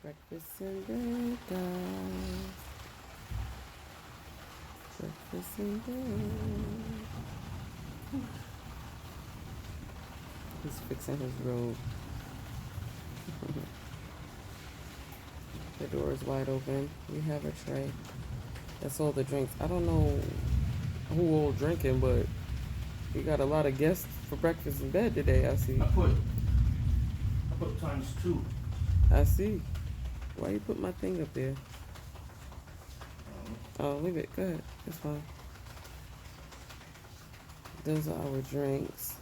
Breakfast in bed, guys. Breakfast in bed. He's fixing his robe. The door is wide open. We have a tray. That's all the drinks. I don't know who all drinking, but we got a lot of guests for breakfast in bed today. I see. I put ×2. I see. Why you put my thing up there? Oh, leave it. Go ahead. It's fine. Those are our drinks.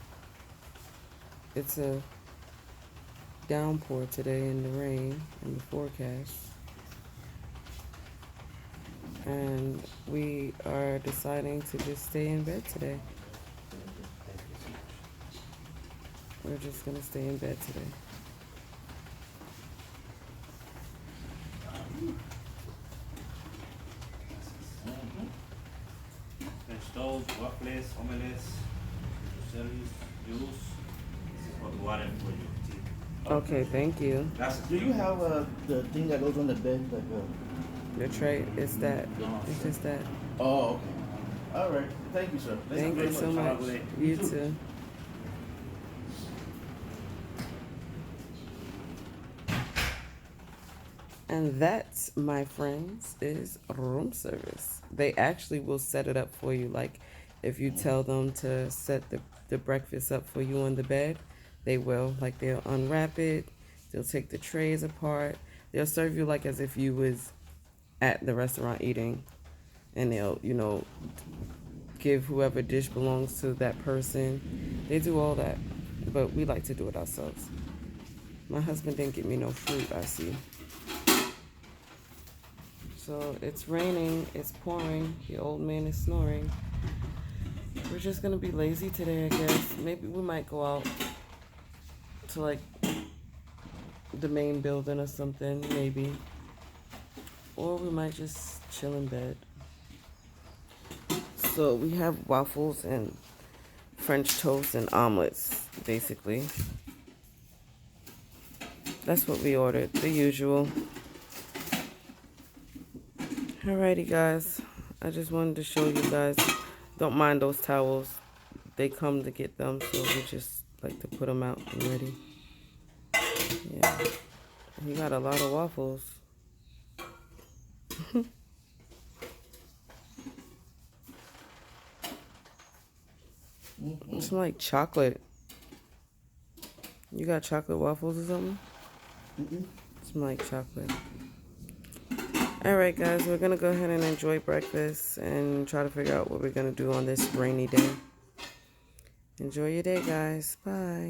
It's a downpour today in the rain in the forecast. And we are deciding to just stay in bed today. We're just going to stay in bed today. French toast, waffles, omelettes, cereals, juice. This is hot water for your tea. Okay, thank you. Do you have the thing that goes on the bed? The tray is that. It's just that. Oh, okay. All right. Thank you, sir. Thank you so much. You too. And that, my friends, is room service. They actually will set it up for you. Like, if you tell them to set the breakfast up for you on the bed, they will. Like, they'll unwrap it. They'll take the trays apart. They'll serve you like as if you was at the restaurant eating. And they'll, give whoever dish belongs to that person. They do all that. But we like to do it ourselves. My husband didn't get me no fruit, I see. So it's raining, it's pouring, the old man is snoring. We're just gonna be lazy today, I guess. Maybe we might go out to like the main building or something, maybe. Or we might just chill in bed. So we have waffles and French toast and omelets, basically. That's what we ordered, the usual. Alrighty, guys. I just wanted to show you guys. Don't mind those towels. They come to get them, so we just like to put them out and ready. Yeah. He got a lot of waffles. It's like chocolate. You got chocolate waffles or something? It's like chocolate. Alright, guys, we're going to go ahead and enjoy breakfast and try to figure out what we're going to do on this rainy day. Enjoy your day, guys. Bye.